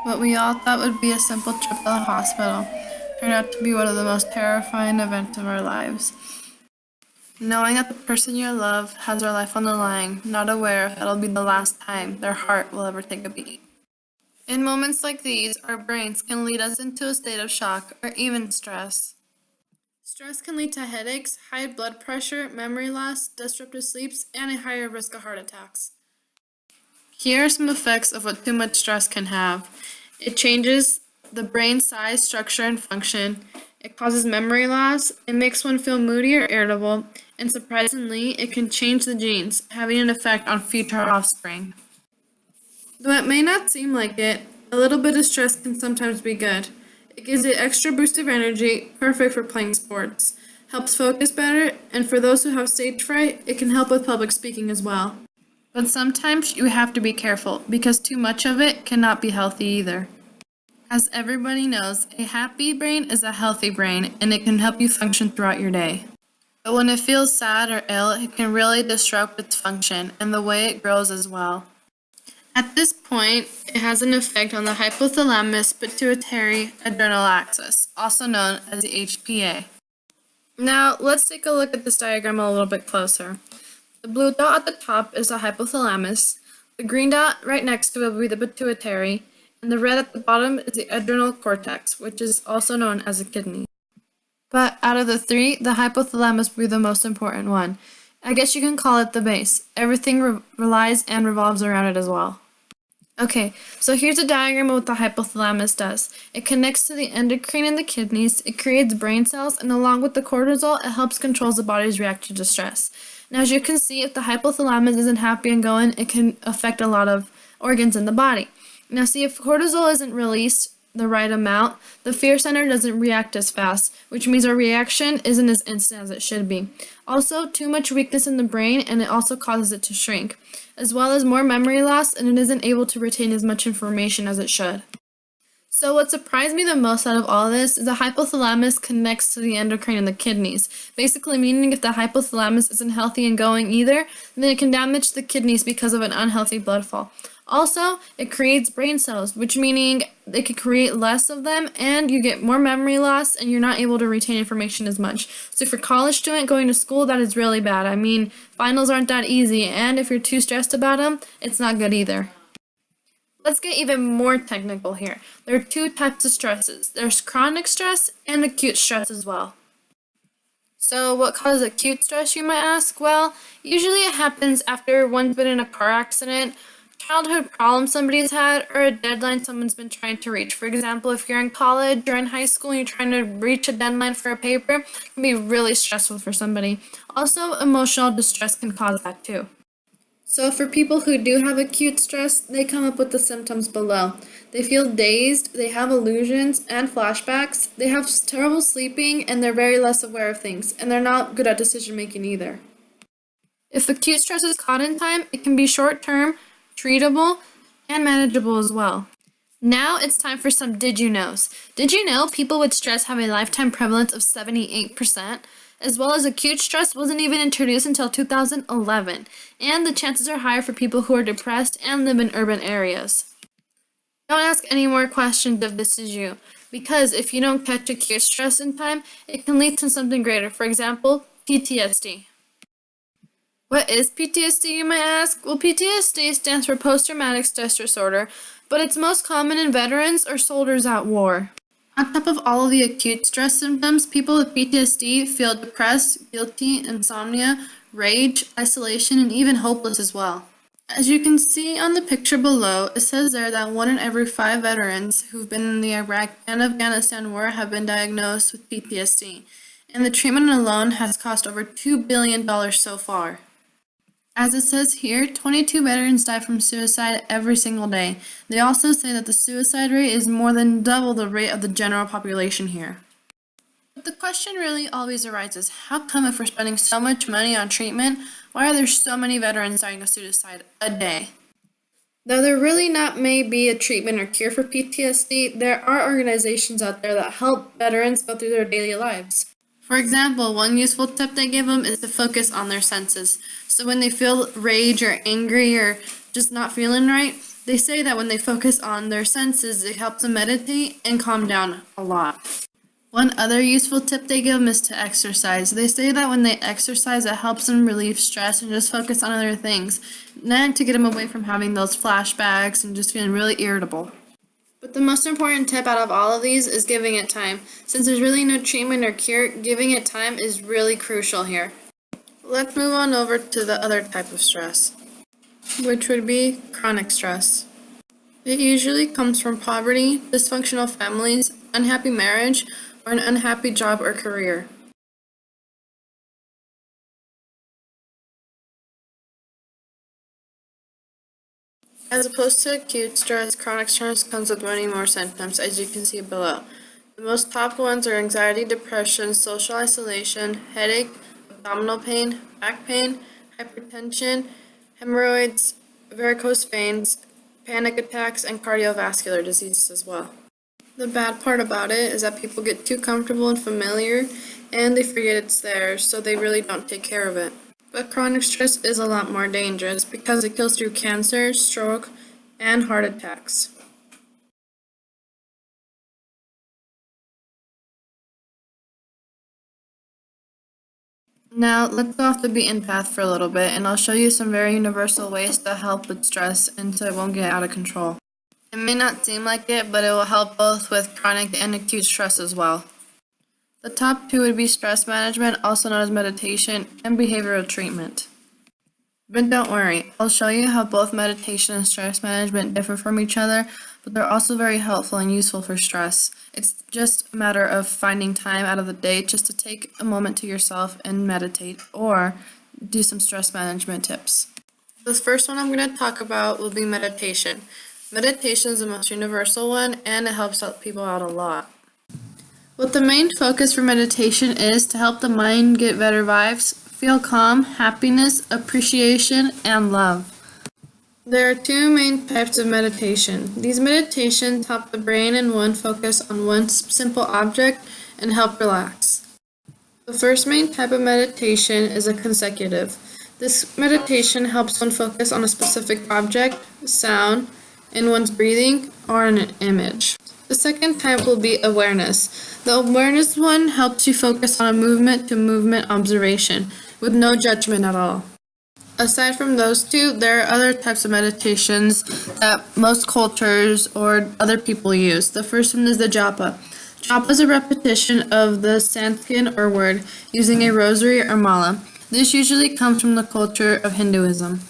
What we all thought would be a simple trip to the hospital turned out to be one of the most terrifying events of our lives. Knowing that the person you love has their life on the line, not aware if it'll be the last time their heart will ever take a beat. In moments like these, our brains can lead us into a state of shock or even stress. Stress can lead to headaches, high blood pressure, memory loss, disrupted sleeps, and a higher risk of heart attacks. Here are some effects of what too much stress can have. It changes the brain size, structure, and function. It causes memory loss. It makes one feel moody or irritable. And surprisingly, it can change the genes, having an effect on future offspring. Though it may not seem like it, a little bit of stress can sometimes be good. It gives you an extra boost of energy, perfect for playing sports. Helps focus better, and for those who have stage fright, it can help with public speaking as well. But sometimes you have to be careful because too much of it cannot be healthy either. As everybody knows, a happy brain is a healthy brain and it can help you function throughout your day. But when it feels sad or ill, it can really disrupt its function and the way it grows as well. At this point, it has an effect on the hypothalamus pituitary adrenal axis, also known as the HPA. Now, let's take a look at this diagram a little bit closer. The blue dot at the top is the hypothalamus, the green dot right next to it will be the pituitary, and the red at the bottom is the adrenal cortex, which is also known as the kidney. But out of the three, the hypothalamus will be the most important one. I guess you can call it the base. Everything relies and revolves around it as well. Okay, so here's a diagram of what the hypothalamus does. It connects to the endocrine in the kidneys, it creates brain cells, and along with the cortisol, it helps control the body's reaction to stress. Now, as you can see, if the hypothalamus isn't happy and going, it can affect a lot of organs in the body. Now, see, if cortisol isn't released the right amount, the fear center doesn't react as fast, which means our reaction isn't as instant as it should be. Also, too much weakness in the brain, and it also causes it to shrink, as well as more memory loss, and it isn't able to retain as much information as it should. So what surprised me the most out of all this is the hypothalamus connects to the endocrine in the kidneys, basically meaning if the hypothalamus isn't healthy and going either, then it can damage the kidneys because of an unhealthy blood flow. Also, it creates brain cells, which meaning it could create less of them and you get more memory loss and you're not able to retain information as much. So if you're a college student going to school, that is really bad. I mean, finals aren't that easy, and if you're too stressed about them, it's not good either. Let's get even more technical here. There are two types of stresses. There's chronic stress and acute stress as well. So what causes acute stress, you might ask? Well, usually it happens after one's been in a car accident, childhood problem somebody's had, or a deadline someone's been trying to reach. For example, if you're in college or in high school and you're trying to reach a deadline for a paper, it can be really stressful for somebody. Also, emotional distress can cause that too. So for people who do have acute stress, they come up with the symptoms below. They feel dazed, they have illusions and flashbacks, they have terrible sleeping, and they're very less aware of things, and they're not good at decision making either. If acute stress is caught in time, it can be short-term, treatable, and manageable as well. Now it's time for some did you knows. Did you know people with stress have a lifetime prevalence of 78%? As well as acute stress wasn't even introduced until 2011, and the chances are higher for people who are depressed and live in urban areas. Don't ask any more questions if this is you, because if you don't catch acute stress in time, it can lead to something greater, for example, PTSD. What is PTSD, you might ask? Well, PTSD stands for post-traumatic stress disorder, but it's most common in veterans or soldiers at war. On top of all of the acute stress symptoms, people with PTSD feel depressed, guilty, insomnia, rage, isolation, and even hopeless as well. As you can see on the picture below, it says there that 1 in every 5 veterans who've been in the Iraq and Afghanistan war have been diagnosed with PTSD, and the treatment alone has cost over $2 billion so far. As it says here, 22 veterans die from suicide every single day. They also say that the suicide rate is more than double the rate of the general population here. But the question really always arises, how come if we're spending so much money on treatment, why are there so many veterans dying of suicide a day? Though there really not may be a treatment or cure for PTSD, there are organizations out there that help veterans go through their daily lives. For example, one useful tip they give them is to focus on their senses. So when they feel rage or angry or just not feeling right, They say that when they focus on their senses, it helps them meditate and calm down a lot. One other useful tip they give them is to exercise. They say that when they exercise, it helps them relieve stress and just focus on other things, and to get them away from having those flashbacks and just feeling really irritable. But the most important tip out of all of these is giving it time. Since there's really no treatment or cure, giving it time is really crucial here. Let's move on over to the other type of stress, which would be chronic stress. It usually comes from poverty, dysfunctional families, unhappy marriage, or an unhappy job or career. As opposed to acute stress, chronic stress comes with many more symptoms, as you can see below. The most top ones are anxiety, depression, social isolation, headache, abdominal pain, back pain, hypertension, hemorrhoids, varicose veins, panic attacks, and cardiovascular diseases as well. The bad part about it is that people get too comfortable and familiar and they forget it's there, so they really don't take care of it. But chronic stress is a lot more dangerous because it kills through cancer, stroke, and heart attacks. Now, let's go off the beaten path for a little bit, and I'll show you some very universal ways to help with stress and so it won't get out of control. It may not seem like it, but it will help both with chronic and acute stress as well. The top two would be stress management, also known as meditation, and behavioral treatment. But don't worry, I'll show you how both meditation and stress management differ from each other, but they're also very helpful and useful for stress. It's just a matter of finding time out of the day just to take a moment to yourself and meditate or do some stress management tips. The first one I'm going to talk about will be meditation. Meditation is the most universal one and it helps people out a lot. What the main focus for meditation is to help the mind get better vibes, feel calm, happiness, appreciation, and love. There are two main types of meditation. These meditations help the brain and one focus on one simple object and help relax. The first main type of meditation is a consecutive. This meditation helps one focus on a specific object, sound, in one's breathing, or an image. The second type will be awareness. The awareness one helps you focus on a movement-to-movement observation with no judgment at all. Aside from those two, there are other types of meditations that most cultures or other people use. The first one is the japa. Japa is a repetition of the Sanskrit or word using a rosary or mala. This usually comes from the culture of Hinduism.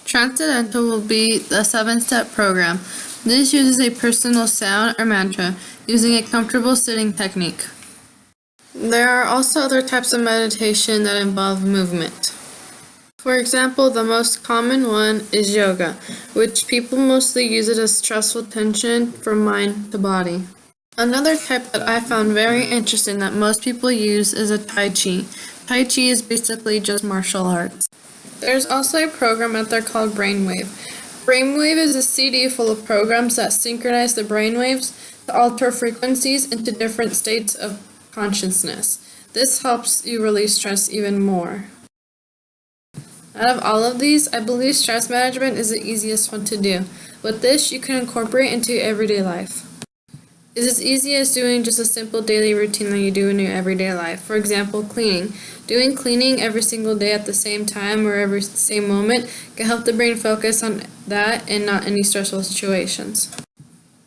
Transcendental will be the 7-step program. This uses a personal sound or mantra using a comfortable sitting technique. There are also other types of meditation that involve movement. For example, the most common one is yoga, which people mostly use it as stressful tension from mind to body. Another type that I found very interesting that most people use is a Tai Chi. Tai Chi is basically just martial arts. There's also a program out there called Brainwave. Brainwave is a CD full of programs that synchronize the brainwaves to alter frequencies into different states of consciousness. This helps you release stress even more. Out of all of these, I believe stress management is the easiest one to do. With this, you can incorporate into everyday life. It's as easy as doing just a simple daily routine that you do in your everyday life. For example, cleaning. Doing cleaning every single day at the same time or every same moment can help the brain focus on that and not any stressful situations.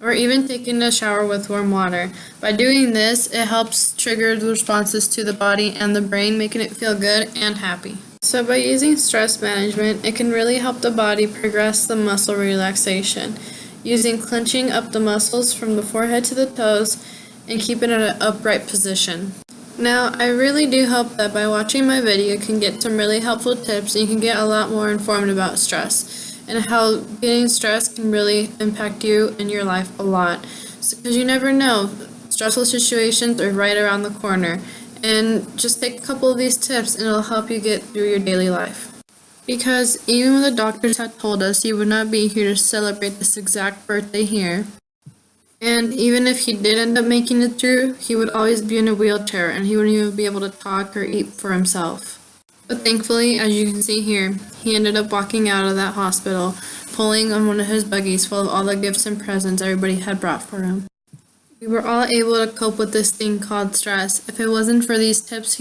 Or even taking a shower with warm water. By doing this, it helps trigger the responses to the body and the brain, making it feel good and happy. So by using stress management, it can really help the body progress the muscle relaxation, using clenching up the muscles from the forehead to the toes and keep it in an upright position. Now, I really do hope that by watching my video you can get some really helpful tips and you can get a lot more informed about stress and how getting stressed can really impact you and your life a lot. Because you never know, stressful situations are right around the corner. And just take a couple of these tips and it'll help you get through your daily life. Because even when the doctors had told us he would not be here to celebrate this exact birthday here, and even if he did end up making it through, he would always be in a wheelchair and he wouldn't even be able to talk or eat for himself. But thankfully, as you can see here, he ended up walking out of that hospital pulling on one of his buggies full of all the gifts and presents everybody had brought for him. We were all able to cope with this thing called stress. If it wasn't for these tips